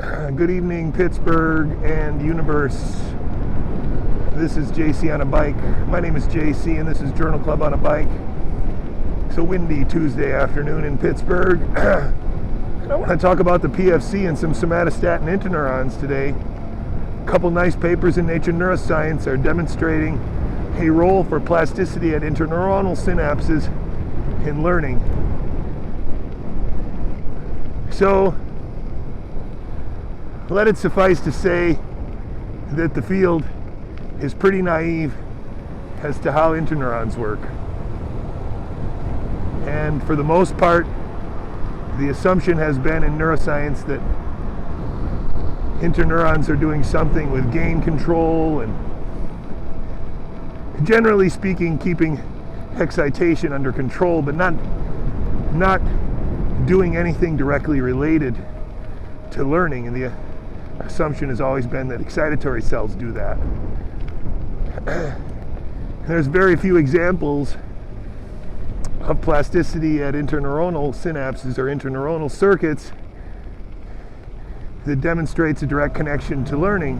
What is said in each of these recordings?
Good evening, Pittsburgh and universe. This is JC on a bike. My name is JC and this is Journal Club on a bike. It's a windy Tuesday afternoon in Pittsburgh. And I want to talk about the PFC and some somatostatin interneurons today. A couple nice papers in Nature Neuroscience are demonstrating a role for plasticity at interneuronal synapses in learning. So, let it suffice to say that the field is pretty naive as to how interneurons work. And for the most part, the assumption has been in neuroscience that interneurons are doing something with gain control and, generally speaking, keeping excitation under control, but not doing anything directly related to learning. And the assumption has always been that excitatory cells do that. There's very few examples of plasticity at interneuronal synapses or interneuronal circuits that demonstrates a direct connection to learning.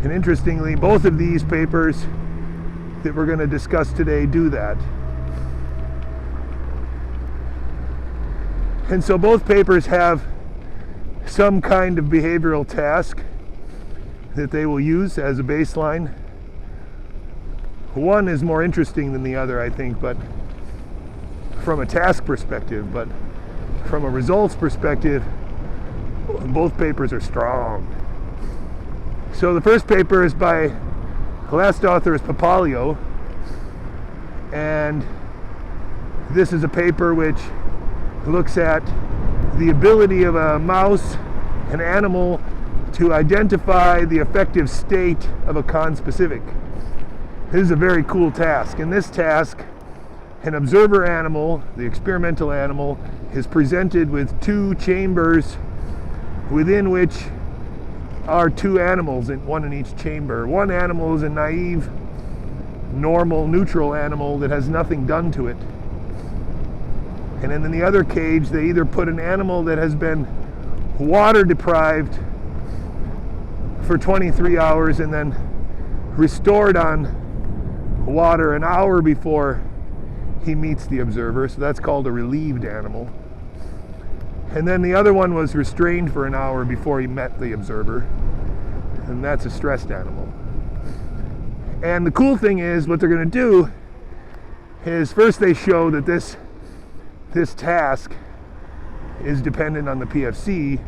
And interestingly, both of these papers that we're going to discuss today do that. And so both papers have some kind of behavioral task that they will use as a baseline. One is more interesting than the other, I think, but from a task perspective, but from a results perspective, both papers are strong. So the first paper is by, the last author is Papalio, and this is a paper which looks at the ability of a mouse, an animal, to identify the affective state of a conspecific. This is a very cool task. In this task, an observer animal, the experimental animal, is presented with two chambers within which are two animals, one in each chamber. One animal is a naive, normal, neutral animal that has nothing done to it. And then in the other cage, they either put an animal that has been water deprived for 23 hours and then restored on water an hour before he meets the observer. So that's called a relieved animal. And then the other one was restrained for an hour before he met the observer. And that's a stressed animal. And the cool thing is, what they're going to do is first they show that this task is dependent on the PFC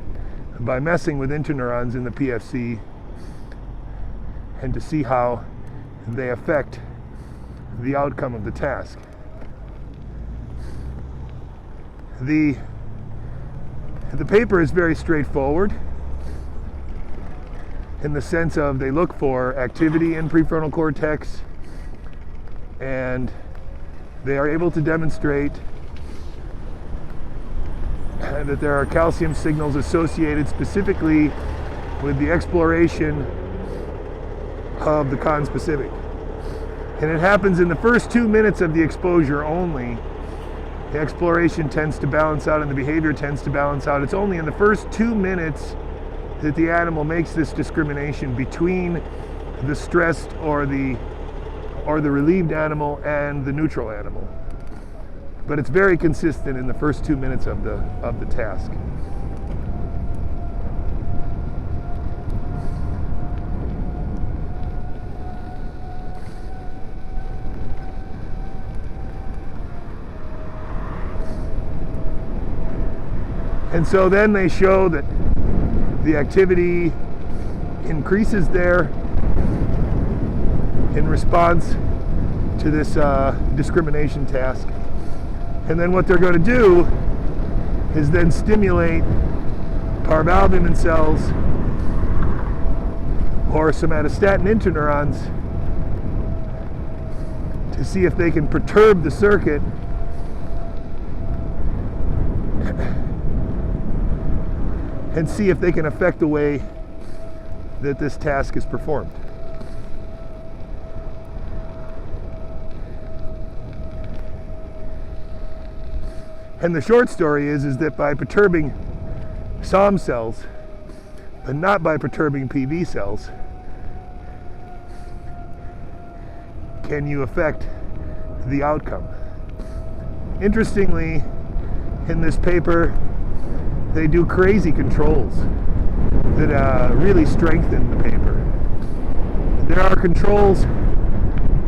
by messing with interneurons in the PFC and to see how they affect the outcome of the task. The paper is very straightforward in the sense of they look for activity in prefrontal cortex, and they are able to demonstrate that there are calcium signals associated specifically with the exploration of the conspecific. And it happens in the first 2 minutes of the exposure only. The exploration tends to balance out and the behavior tends to balance out. It's only in the first 2 minutes that the animal makes this discrimination between the stressed or the relieved animal and the neutral animal. But it's very consistent in the first 2 minutes of the task. And so then they show that the activity increases there in response to this discrimination task. And then what they're going to do is then stimulate parvalbumin cells or somatostatin interneurons to see if they can perturb the circuit and see if they can affect the way that this task is performed. And the short story is that by perturbing SOM cells, but not by perturbing PV cells, can you affect the outcome. Interestingly, in this paper, they do crazy controls that really strengthen the paper. There are controls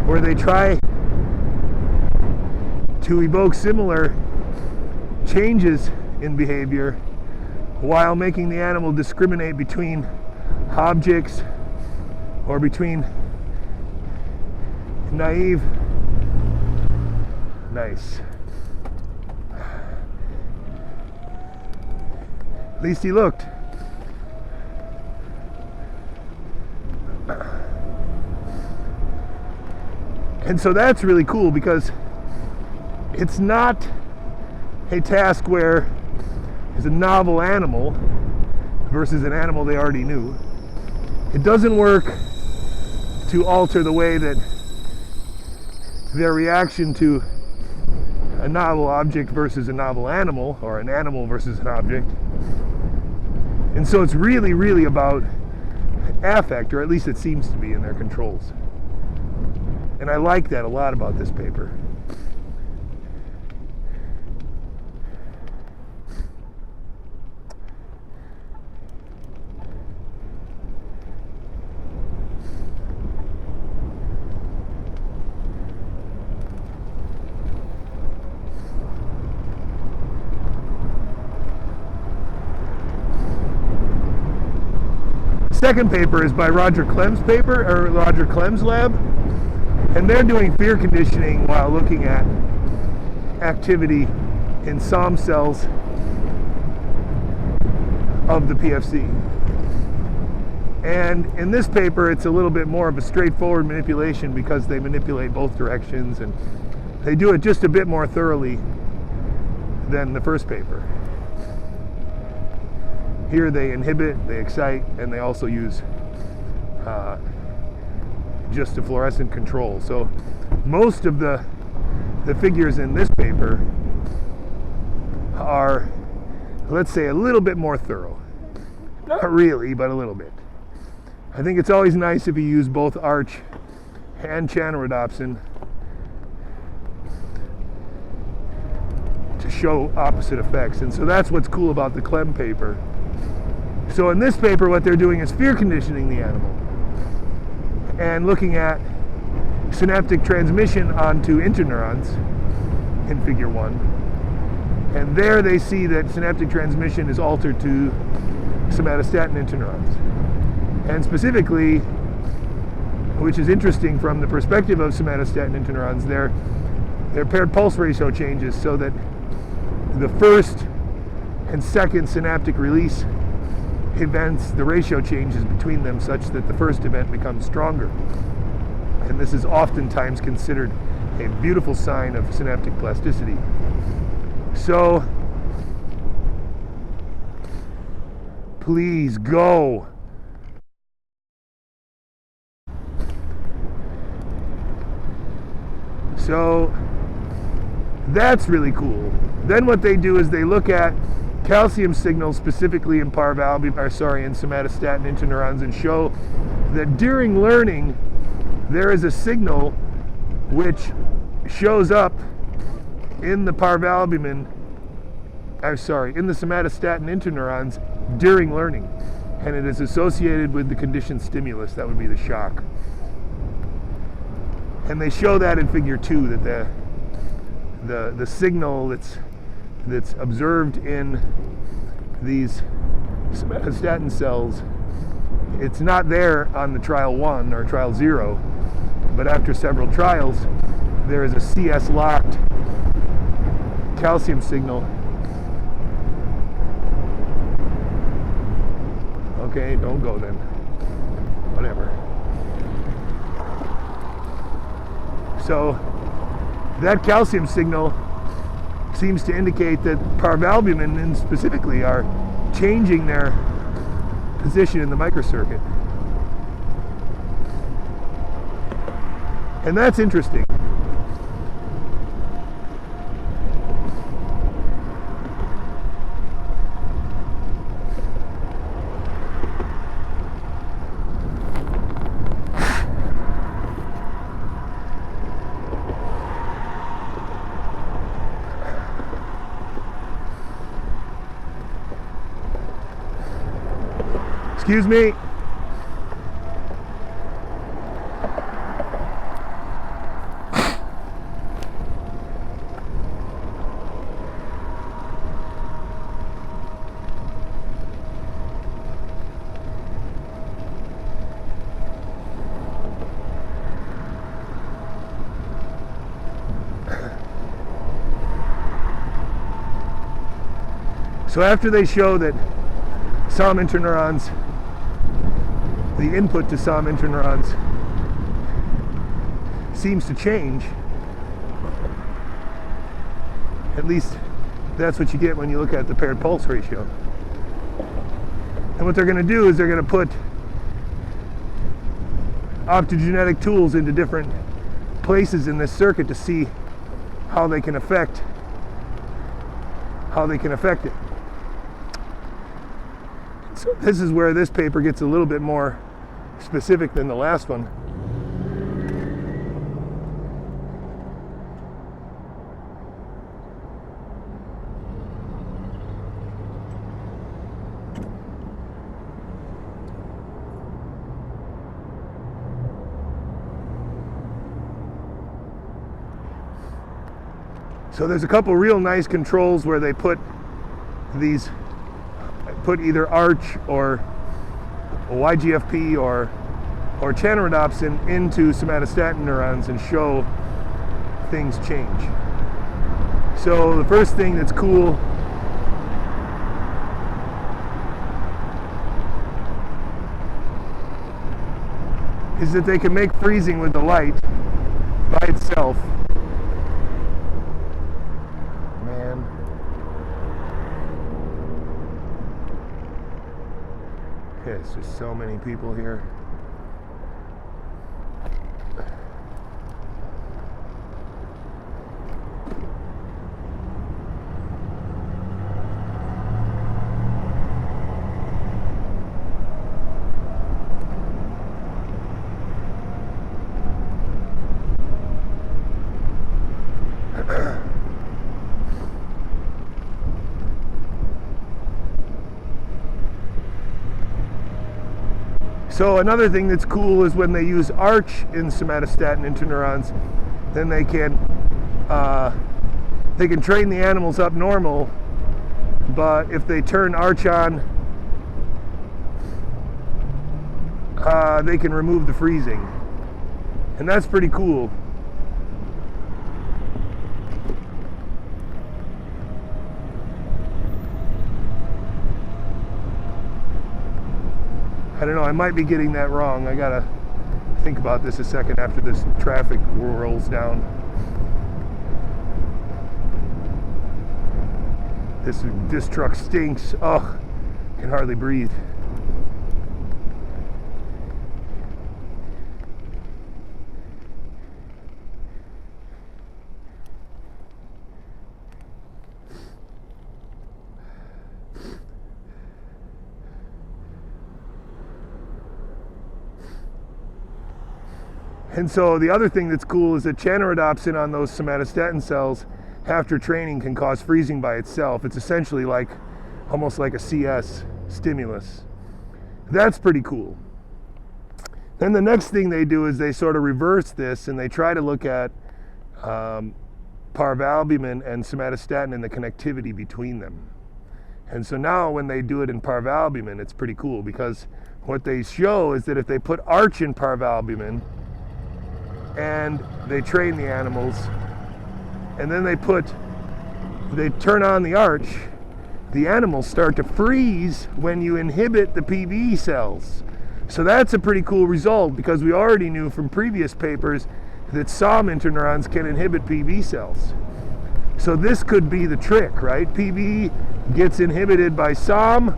where they try to evoke similar changes in behavior while making the animal discriminate between objects or between naive. Nice. At least he looked. And so that's really cool because it's not a task where it's a novel animal versus an animal they already knew. It doesn't work to alter the way that their reaction to a novel object versus a novel animal, or an animal versus an object. And so it's really, really about affect, or at least it seems to be in their controls. And I like that a lot about this paper. Second paper is by Roger Clem's lab, and they're doing fear conditioning while looking at activity in SOM cells of the PFC. And in this paper, it's a little bit more of a straightforward manipulation because they manipulate both directions, and they do it just a bit more thoroughly than the first paper. Here they inhibit, they excite, and they also use just a fluorescent control. So most of the figures in this paper are, let's say, a little bit more thorough. Not really, but a little bit. I think it's always nice if you use both arch and channelrhodopsin to show opposite effects. And so that's what's cool about the Clem paper. So in this paper, what they're doing is fear conditioning the animal and looking at synaptic transmission onto interneurons in figure 1. And there they see that synaptic transmission is altered to somatostatin interneurons. And specifically, which is interesting from the perspective of somatostatin interneurons, their paired pulse ratio changes so that the first and second synaptic release events, the ratio changes between them such that the first event becomes stronger. And this is oftentimes considered a beautiful sign of synaptic plasticity. So, please go. So, that's really cool. Then what they do is they look at calcium signals specifically in in somatostatin interneurons and show that during learning there is a signal which shows up in the in the somatostatin interneurons during learning, and it is associated with the conditioned stimulus. That would be the shock. And they show that in figure 2, that the signal that's observed in these somatostatin cells, it's not there on the trial 1 or trial 0, but after several trials there is a CS locked calcium signal. Okay, don't go then. Whatever. So that calcium signal seems to indicate that parvalbumin specifically are changing their position in the microcircuit. And that's interesting. Excuse me. So after they show that some interneurons, the input to some interneurons seems to change, at least that's what you get when you look at the paired pulse ratio. And what they're going to do is they're going to put optogenetic tools into different places in this circuit to see how they can affect it. So this is where this paper gets a little bit more specific than the last one. So there's a couple real nice controls where they put either arch or YGFP or chanorodopsin into somatostatin neurons and show things change. So the first thing that's cool is that they can make freezing with the light by itself. There's just so many people here. So another thing that's cool is when they use arch in somatostatin interneurons, then they can train the animals up normal, but if they turn arch on, they can remove the freezing. And that's pretty cool. I don't know, I might be getting that wrong. I gotta think about this a second after this traffic rolls down. This truck stinks. Oh, I can hardly breathe. And so the other thing that's cool is that chanorodopsin on those somatostatin cells after training can cause freezing by itself. It's essentially almost like a CS stimulus. That's pretty cool. Then the next thing they do is they sort of reverse this and they try to look at parvalbumin and somatostatin and the connectivity between them. And so now when they do it in parvalbumin, it's pretty cool because what they show is that if they put arch in parvalbumin, and they train the animals, and then they turn on the arch, the animals start to freeze when you inhibit the PV cells. So that's a pretty cool result because we already knew from previous papers that some interneurons can inhibit PV cells. So this could be the trick, right? PV gets inhibited by SOM,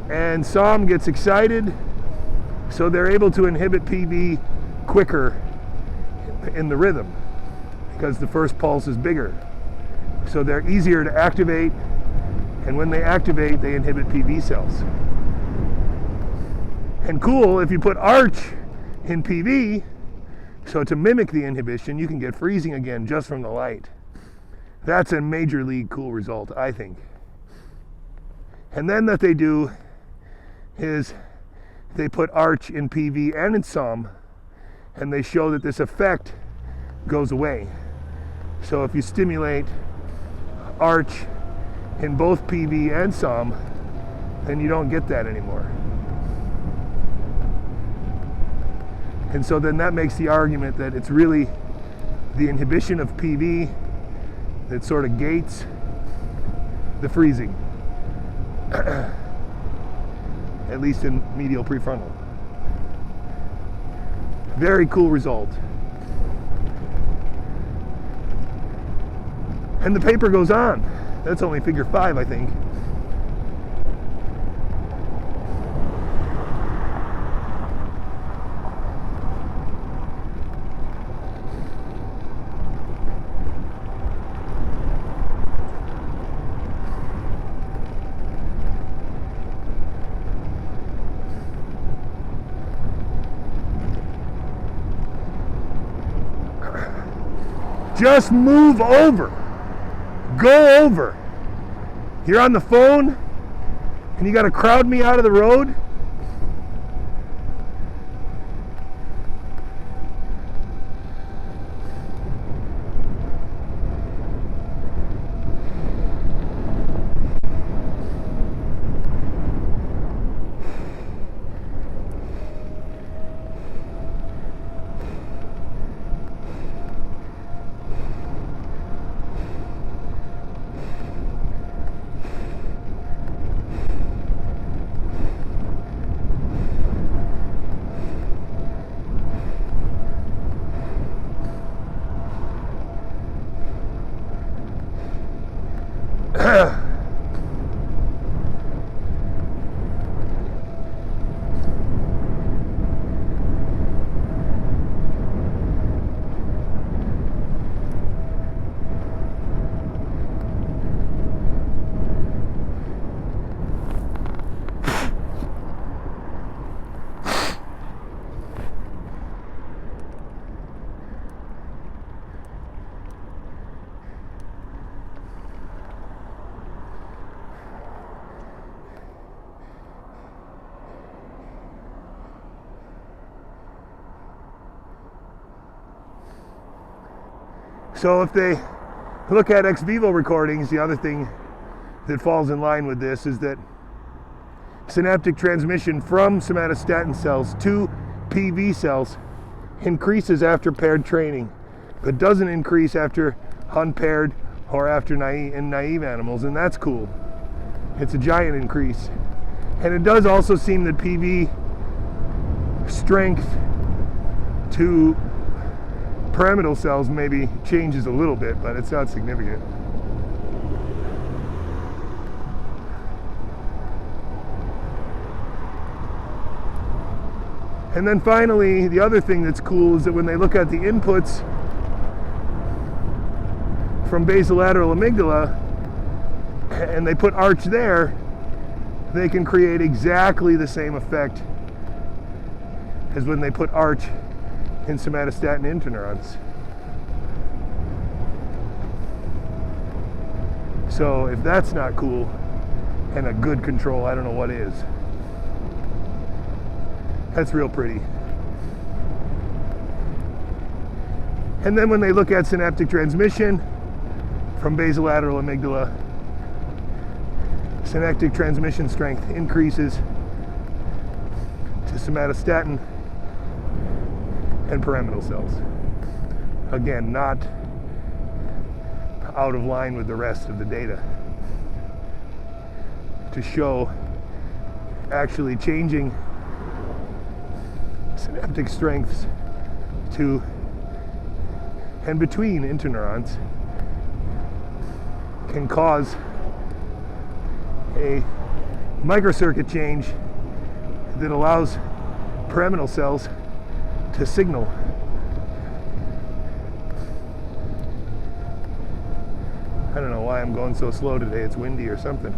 and SOM gets excited, so they're able to inhibit PV quicker in the rhythm because the first pulse is bigger. So they're easier to activate, and when they activate, they inhibit PV cells. And cool, if you put arch in PV, so to mimic the inhibition, you can get freezing again just from the light. That's a major league cool result, I think. And then that they do is they put arch in PV and in SOM, and they show that this effect goes away. So if you stimulate arch in both PV and SOM, then you don't get that anymore. And so then that makes the argument that it's really the inhibition of PV that sort of gates the freezing, at least in medial prefrontal. Very cool result. And the paper goes on. That's only figure 5, I think. Just move over. Go over. You're on the phone and you got to crowd me out of the road? So if they look at ex vivo recordings, the other thing that falls in line with this is that synaptic transmission from somatostatin cells to PV cells increases after paired training, but doesn't increase after unpaired or after naive animals, and that's cool. It's a giant increase. And it does also seem that PV strength to pyramidal cells maybe changes a little bit, but it's not significant. And then finally, the other thing that's cool is that when they look at the inputs from basolateral amygdala and they put arch there, they can create exactly the same effect as when they put arch in somatostatin interneurons. So if that's not cool and a good control, I don't know what is. That's real pretty. And then when they look at synaptic transmission from basolateral amygdala, synaptic transmission strength increases to somatostatin and pyramidal cells. Again, not out of line with the rest of the data. To show actually changing synaptic strengths to and between interneurons can cause a microcircuit change that allows pyramidal cells to signal. I don't know why I'm going so slow today. It's windy or something.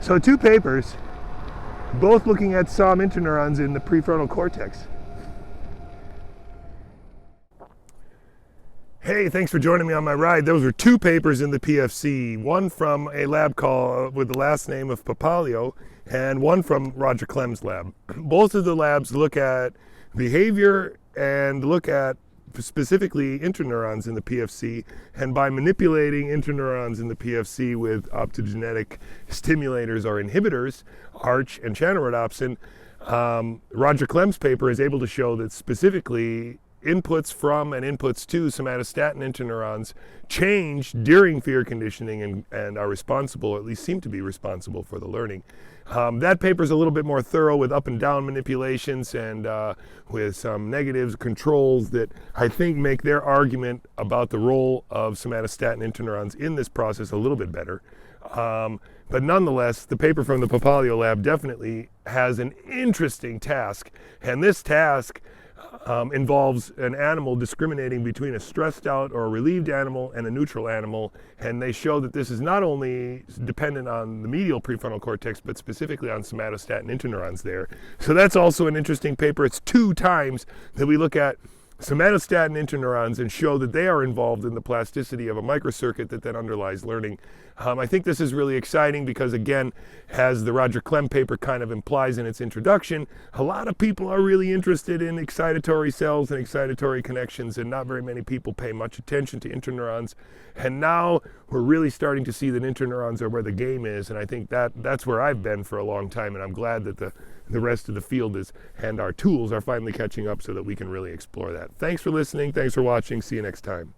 So 2 papers, both looking at some interneurons in the prefrontal cortex. Hey, thanks for joining me on my ride. Those were 2 papers in the PFC, one from a lab call with the last name of Papalio, and one from Roger Clem's lab. Both of the labs look at behavior and look at specifically interneurons in the PFC, and by manipulating interneurons in the PFC with optogenetic stimulators or inhibitors, arch and channelrhodopsin, Roger Clem's paper is able to show that specifically inputs from and inputs to somatostatin interneurons change during fear conditioning and are responsible, or at least seem to be responsible for the learning. That paper is a little bit more thorough with up and down manipulations and with some negatives, controls that I think make their argument about the role of somatostatin interneurons in this process a little bit better. But nonetheless, the paper from the Papalio lab definitely has an interesting task, and this task involves an animal discriminating between a stressed out or a relieved animal and a neutral animal, and they show that this is not only dependent on the medial prefrontal cortex, but specifically on somatostatin interneurons there. So that's also an interesting paper. It's 2 times that we look at somatostatin interneurons and show that they are involved in the plasticity of a microcircuit that then underlies learning. I think this is really exciting because, again, as the Roger Clem paper kind of implies in its introduction, a lot of people are really interested in excitatory cells and excitatory connections, and not very many people pay much attention to interneurons. And now we're really starting to see that interneurons are where the game is, and I think that's where I've been for a long time, and I'm glad that the rest of the field is, and our tools are finally catching up so that we can really explore that. Thanks for listening. Thanks for watching. See you next time.